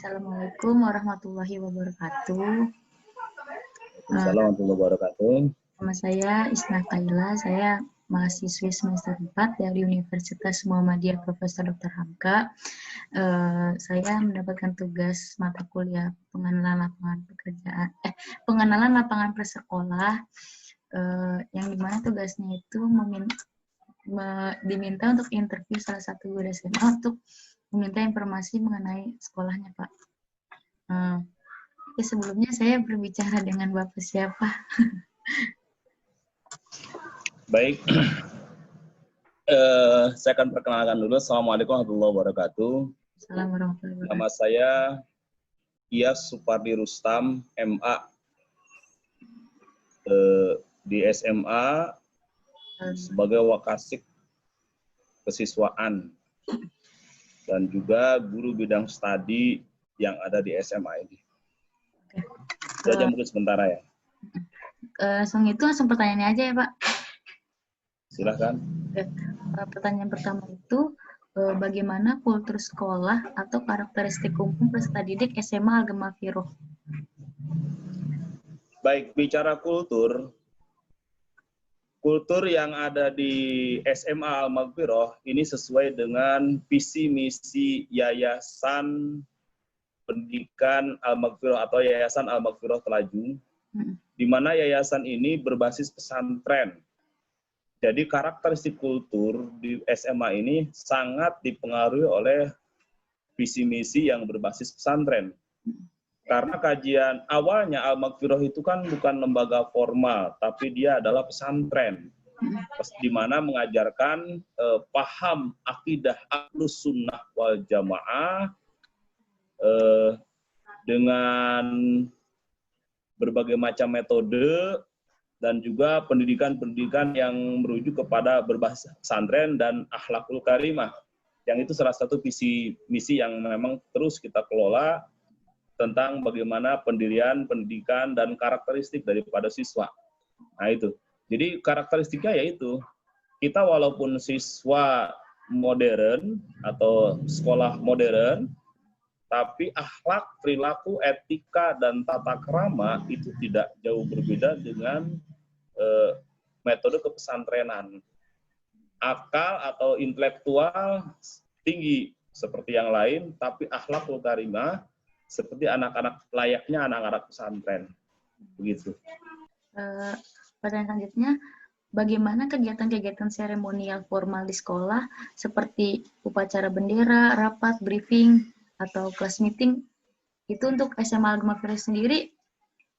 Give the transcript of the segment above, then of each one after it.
Assalamualaikum warahmatullahi wabarakatuh. Assalamualaikum warahmatullahi wabarakatuh. Nama saya Isna Kaila, saya mahasiswi semester 4 dari Universitas Muhammadiyah Profesor Dr. Hamka. Saya mendapatkan tugas mata kuliah pengenalan lapangan prasekolah, yang dimana tugasnya itu diminta untuk interview salah satu guru SMA untuk meminta informasi mengenai sekolahnya, Pak. Sebelumnya saya berbicara dengan Bapak siapa? Baik, saya akan perkenalkan dulu. Assalamualaikum warahmatullahi wabarakatuh. Assalamualaikum warahmatullahi wabarakatuh. Nama saya Iyas Supardi Rustam, MA di SMA sebagai Wakasik Kesiswaan dan juga guru bidang studi yang ada di SMA ini. Itu aja mungkin sementara ya. Langsung pertanyaannya aja ya, Pak. Silahkan. Pertanyaan pertama itu, bagaimana kultur sekolah atau karakteristik umum peserta didik SMA Al-Gamafiroh? Baik, bicara kultur yang ada di SMA Al-Maghfirah ini sesuai dengan visi misi Yayasan Pendidikan Al-Maghfirah atau Yayasan Al-Maghfirah Telaju, di mana yayasan ini berbasis pesantren. Jadi karakteristik kultur di SMA ini sangat dipengaruhi oleh visi misi yang berbasis pesantren. Karena kajian awalnya Al-Maghfirah itu kan bukan lembaga formal, tapi dia adalah pesantren, di mana mengajarkan paham akidah Ahlus Sunnah wal Jamaah dengan berbagai macam metode dan juga pendidikan-pendidikan yang merujuk kepada berbasis pesantren dan akhlakul karimah. Yang itu salah satu visi misi yang memang terus kita kelola tentang bagaimana pendirian, pendidikan, dan karakteristik daripada siswa. Nah itu. Jadi karakteristiknya yaitu, kita walaupun siswa modern atau sekolah modern, tapi akhlak, perilaku, etika, dan tata krama itu tidak jauh berbeda dengan metode kepesantrenan. Akal atau intelektual tinggi seperti yang lain, tapi akhlakul karimah seperti layaknya anak-anak pesantren. Begitu. Pertanyaan selanjutnya, bagaimana kegiatan-kegiatan seremonial formal di sekolah seperti upacara bendera, rapat, briefing, atau kelas meeting itu untuk SMA Al-Gamafiroh sendiri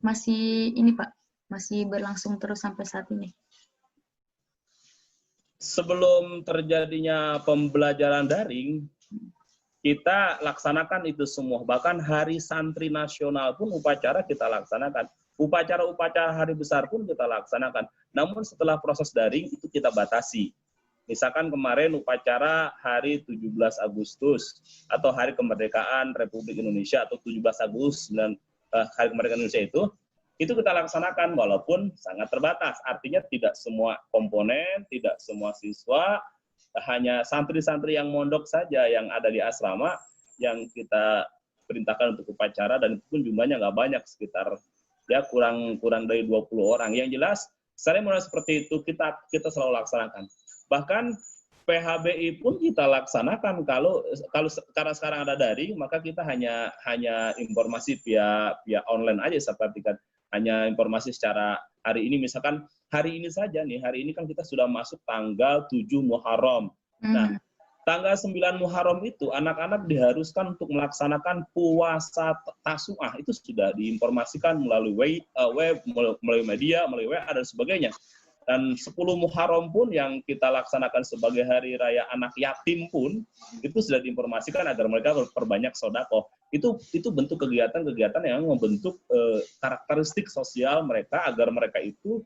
masih masih berlangsung terus sampai saat ini? Sebelum terjadinya pembelajaran daring, kita laksanakan itu semua. Bahkan Hari Santri Nasional pun upacara kita laksanakan. Upacara-upacara hari besar pun kita laksanakan. Namun setelah proses daring itu kita batasi. Misalkan kemarin upacara hari 17 Agustus atau hari kemerdekaan Republik Indonesia atau 17 Agustus hari kemerdekaan Indonesia itu kita laksanakan walaupun sangat terbatas. Artinya tidak semua komponen, tidak semua siswa, hanya santri-santri yang mondok saja yang ada di asrama yang kita perintahkan untuk upacara, dan itu pun jumlahnya nggak banyak, sekitar ya kurang dari 20 orang. Yang jelas seremoni seperti itu kita selalu laksanakan. Bahkan PHBI pun kita laksanakan. Kalau karena sekarang ada daring, maka kita hanya informasi via online aja, seperti kan hanya informasi secara hari ini. Misalkan hari ini saja nih, hari ini kan kita sudah masuk tanggal 7 Muharram. Nah, tanggal 9 Muharram itu anak-anak diharuskan untuk melaksanakan puasa Tasu'ah. Itu sudah diinformasikan melalui web, melalui media, melalui WA dan sebagainya. Dan 10 Muharram pun yang kita laksanakan sebagai hari raya anak yatim pun itu sudah diinformasikan agar mereka berbanyak sedekah. Itu bentuk kegiatan-kegiatan yang membentuk karakteristik sosial mereka agar mereka itu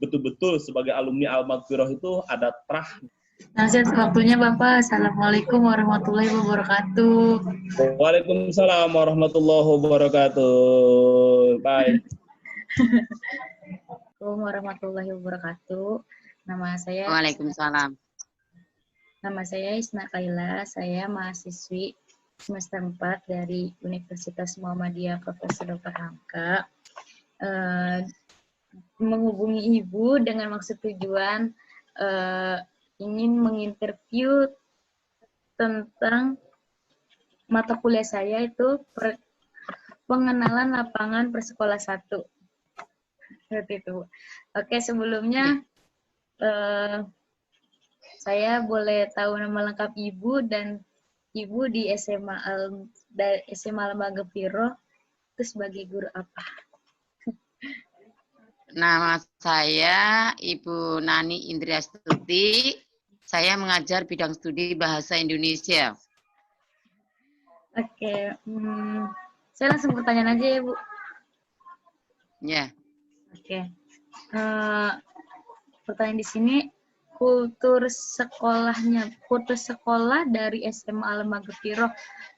betul-betul sebagai alumni Al-Maghfirah itu ada trah. Nasihat waktunya Bapak. Assalamualaikum warahmatullahi wabarakatuh. Waalaikumsalam warahmatullahi wabarakatuh. Bye. Assalamualaikum warahmatullahi wabarakatuh. Waalaikumsalam. Nama saya Isna Kaila, saya mahasiswi semester 4 dari Universitas Muhammadiyah Profesor Dr. Hamka. Menghubungi Ibu dengan maksud tujuan ingin menginterview tentang mata kuliah saya itu pengenalan lapangan persekolah 1. Seperti itu. Oke, sebelumnya saya boleh tahu nama lengkap Ibu dan Ibu di SMA Lembaga Viro itu sebagai guru apa? Nama saya Ibu Nani Indriastuti. Saya mengajar bidang studi Bahasa Indonesia. Oke, saya langsung pertanyaan aja ya, Bu. Ya. Oke. Pertanyaan di sini, kultur sekolah dari SMA Lembaga Viro,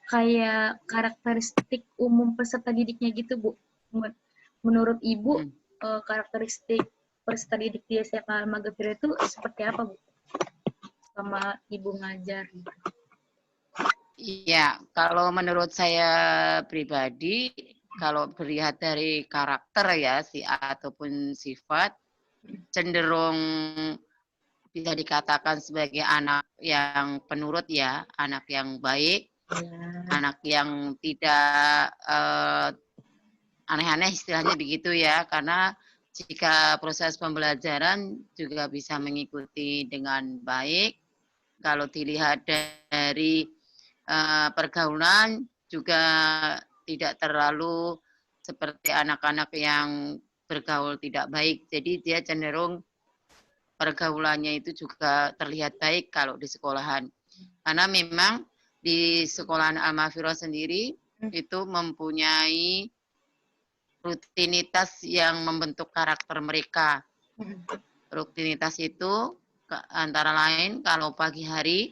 kayak karakteristik umum peserta didiknya gitu, Bu. Menurut Ibu, karakteristik peserta didik di SMA Lembaga Viro itu seperti apa, Bu? Sama Ibu ngajar. Iya, kalau menurut saya pribadi, kalau melihat dari karakter ya, ataupun sifat, cenderung bisa dikatakan sebagai anak yang penurut ya, anak yang baik, anak yang tidak aneh-aneh istilahnya begitu ya, karena jika proses pembelajaran juga bisa mengikuti dengan baik. Kalau dilihat dari pergaulan juga tidak terlalu seperti anak-anak yang bergaul tidak baik. Jadi dia cenderung pergaulannya itu juga terlihat baik kalau di sekolahan. Karena memang di sekolahan Al-Mafiro sendiri itu mempunyai rutinitas yang membentuk karakter mereka. Rutinitas itu antara lain kalau pagi hari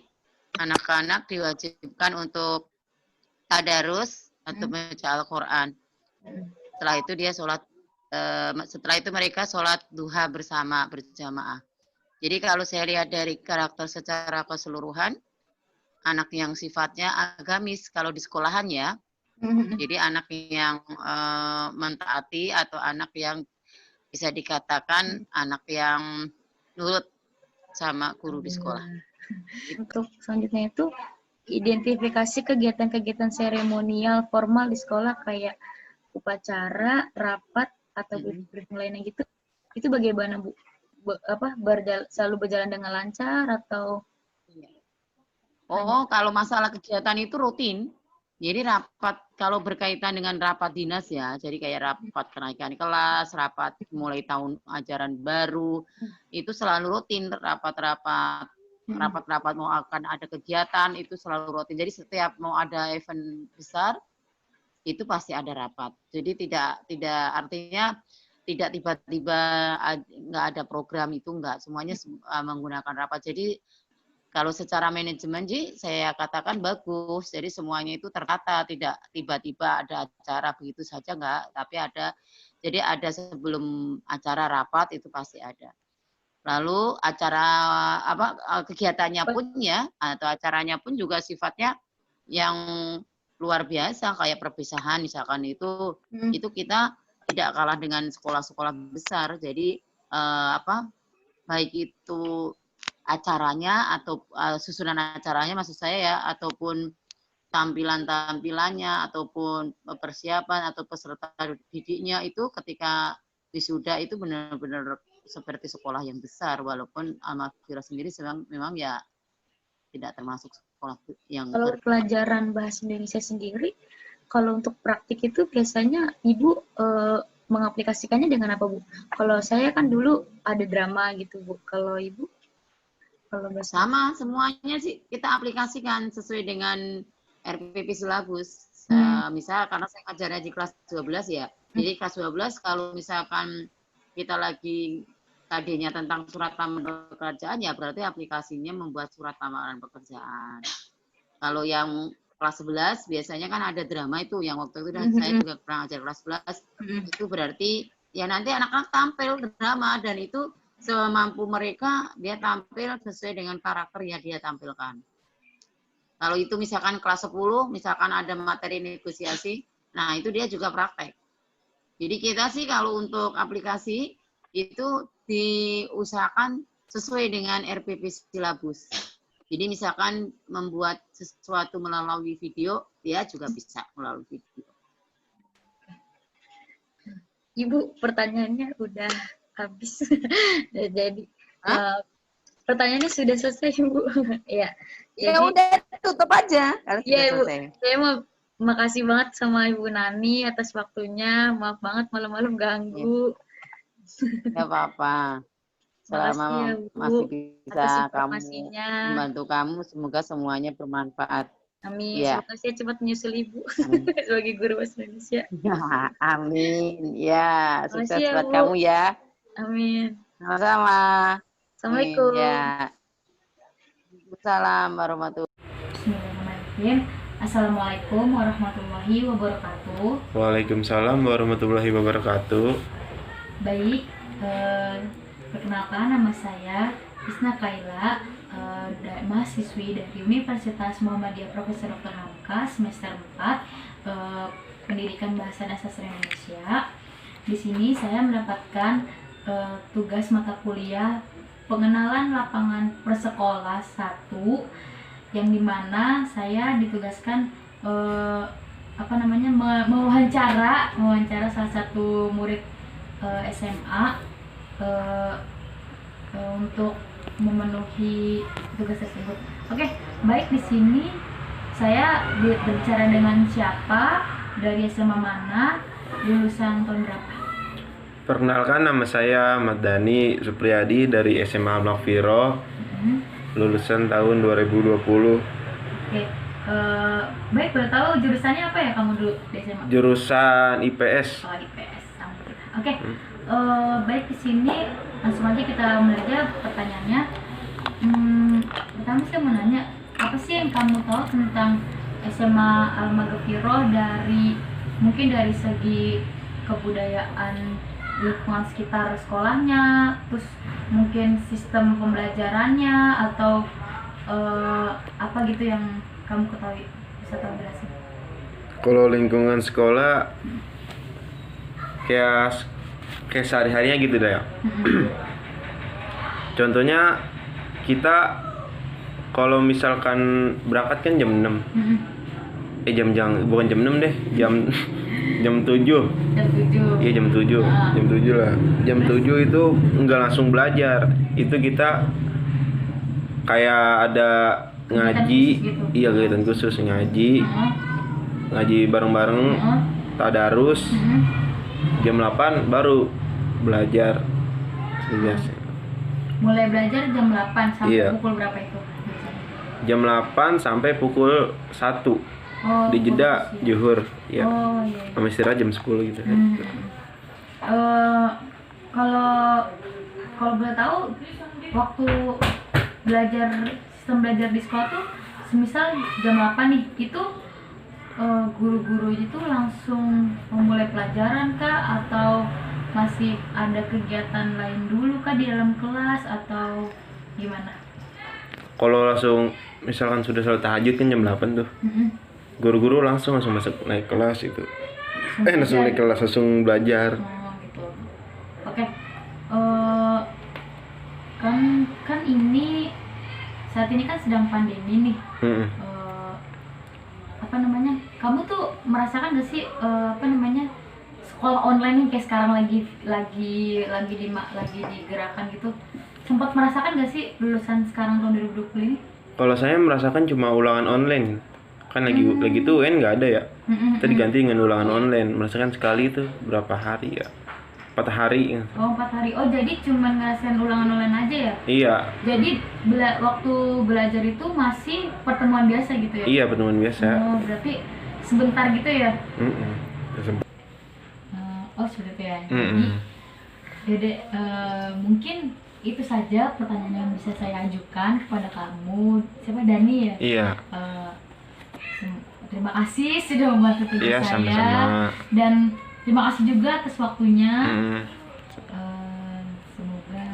anak-anak diwajibkan untuk tadarus atau baca Al-Quran. Setelah itu dia setelah itu mereka sholat duha bersama berjamaah. Jadi kalau saya lihat dari karakter secara keseluruhan, anak yang sifatnya agamis kalau di sekolahan ya. Jadi anak yang mentaati atau anak yang bisa dikatakan anak yang nurut sama guru di sekolah. Untuk selanjutnya itu identifikasi kegiatan-kegiatan seremonial formal di sekolah kayak upacara, rapat atau briefing lainnya gitu. Itu bagaimana, Bu? Selalu berjalan dengan lancar atau? Oh, kalau masalah kegiatan itu rutin. Jadi rapat kalau berkaitan dengan rapat dinas ya, jadi kayak rapat kenaikan kelas, rapat mulai tahun ajaran baru, itu selalu rutin rapat-rapat mau akan ada kegiatan itu selalu rutin. Jadi setiap mau ada event besar itu pasti ada rapat. Jadi tidak artinya tidak tiba-tiba nggak ada program itu nggak, semuanya menggunakan rapat. Jadi kalau secara manajemen sih saya katakan bagus. Jadi semuanya itu tertata, tidak tiba-tiba ada acara begitu saja enggak, tapi ada. Jadi ada sebelum acara rapat itu pasti ada. Lalu acara kegiatannya pun ya atau acaranya pun juga sifatnya yang luar biasa kayak perpisahan misalkan itu kita tidak kalah dengan sekolah-sekolah besar. Jadi baik itu acaranya atau susunan acaranya maksud saya ya, ataupun tampilan-tampilannya ataupun persiapan atau peserta didiknya itu ketika wisuda itu benar-benar seperti sekolah yang besar, walaupun Al-Mafiro sendiri memang ya tidak termasuk sekolah yang kalau pelajaran bahasa Indonesia sendiri, kalau untuk praktik itu biasanya Ibu mengaplikasikannya dengan apa, Bu? Kalau saya kan dulu ada drama gitu, Bu. Kalau Ibu? Sama semuanya sih kita aplikasikan sesuai dengan RPP Silabus. Misal karena saya ngajarnya di kelas 12 ya. Jadi kelas 12 kalau misalkan kita lagi KD-nya tentang surat lamaran pekerjaan ya berarti aplikasinya membuat surat lamaran pekerjaan. Kalau yang kelas 11 biasanya kan ada drama itu yang waktu itu saya juga pernah ngajar kelas 11. Itu berarti ya nanti anak-anak tampil drama dan itu semampu mereka dia tampil sesuai dengan karakter yang dia tampilkan. Kalau itu misalkan kelas 10, misalkan ada materi negosiasi, nah itu dia juga praktek. Jadi kita sih kalau untuk aplikasi itu diusahakan sesuai dengan RPP silabus. Jadi misalkan membuat sesuatu melalui video, dia juga bisa melalui video. Ibu, pertanyaannya udah habis. Jadi pertanyaannya sudah selesai, Ibu. Ya. Ya udah tutup aja kalau sudah Ibu. selesai. Saya mau makasih banget sama Ibu Nani atas waktunya. Maaf banget malam-malam ganggu. Gak apa-apa. Selama Makasih ya, Bu, masih bisa atas kamu informasinya. membantu kamu, semoga semuanya bermanfaat. Amin. Ya. Semoga saya cepat menyusul Ibu Amin. sebagai guru bahasa Indonesia. Amin. Ya, sukses Makasih ya, buat Bu. kamu ya. Amin. Sama-sama. Assalamualaikum. Ya. Waalaikumsalam warahmatullahi wabarakatuh. Bismillahirrahmanirrahim. Assalamualaikum warahmatullahi wabarakatuh. Waalaikumsalam warahmatullahi wabarakatuh. Baik, perkenalkan nama saya Isna Kaila, mahasiswi dari Universitas Muhammadiyah Profesor Dr. Hamka semester 4, Pendidikan Bahasa dan Sastra Indonesia. Di sini saya mendapatkan tugas mata kuliah Pengenalan Lapangan Prasekolah 1, yang dimana saya ditugaskan mewawancara salah satu murid SMA untuk memenuhi tugas tersebut. Oke, baik, di sini saya berbicara dengan siapa, dari SMA mana, lulusan tahun berapa? Perkenalkan, nama saya Ahmad Dhani Supriyadi dari SMA Blok Viro, lulusan tahun 2020. Oke, baik, boleh tahu jurusannya apa ya kamu dulu di SMA? Jurusan IPS. Oh, IPS sama kita. Oke, baik, di sini langsung aja kita mulai aja pertanyaannya. Pertama saya mau nanya, apa sih yang kamu tahu tentang SMA Al-Maghrib Viro mungkin dari segi kebudayaan lingkungan sekitar sekolahnya, terus mungkin sistem pembelajarannya, atau apa gitu yang kamu ketahui, bisa tahu jelasin? Kalau lingkungan sekolah kayak sehari-harinya gitu dah ya. Contohnya kita kalau misalkan berangkat kan jam 6. Bukan jam 6 deh, jam 7. Jam 7. Iya, jam 7. Jam 7 lah. Jam 7 itu enggak langsung belajar. Itu kita kayak ada ngaji, iya, kegiatan khusus ngaji. Ngaji bareng-bareng, tadarus. Jam 8 baru belajar. Biasa. Mulai belajar jam 8 sampai Iya. pukul berapa itu biasanya? Jam 8 sampai pukul 1. Oh, Di jeda fokus, ya. zuhur, ya. Oh, iya. Sama istirahat jam 10 gitu. Kalau boleh tahu, waktu sistem belajar di sekolah tuh, semisal jam 8 nih, itu guru-guru itu langsung memulai pelajaran kah, atau masih ada kegiatan lain dulu kah di dalam kelas, atau gimana? Kalau langsung misalkan sudah selesai tahajud kan jam 8 tuh. Guru-guru langsung masuk naik kelas itu. Langsung naik kelas, langsung belajar. Oh, gitu. Oke. Kan ini saat ini kan sedang pandemi nih. Kamu tuh merasakan gak sih sekolah online yang kayak sekarang lagi digerakkan gitu? Sempat merasakan gak sih lulusan sekarang tahun 2020 ini? Kalau saya merasakan cuma ulangan online. Kan lagi tuh UN nggak ada ya. Kita diganti dengan ulangan online. Merasakan sekali itu berapa hari ya? 4 hari. Oh, 4 hari. Oh, jadi cuma ngerasain ulangan online aja ya? Iya. Jadi waktu belajar itu masih pertemuan biasa gitu ya? Iya, pertemuan biasa. Oh, berarti sebentar gitu ya? Oh, seperti ya. Jadi mungkin itu saja pertanyaan yang bisa saya ajukan kepada kamu. Siapa, Dani ya? Iya. Terima kasih sudah membantu tugas saya. Sama-sama. Dan terima kasih juga atas waktunya. Semoga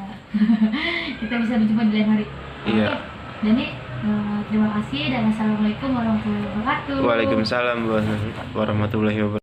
kita bisa berjumpa di lain hari. Iya. Oke. Dani, Terima kasih dan assalamualaikum warahmatullahi wabarakatuh. Waalaikumsalam warahmatullahi wabarakatuh.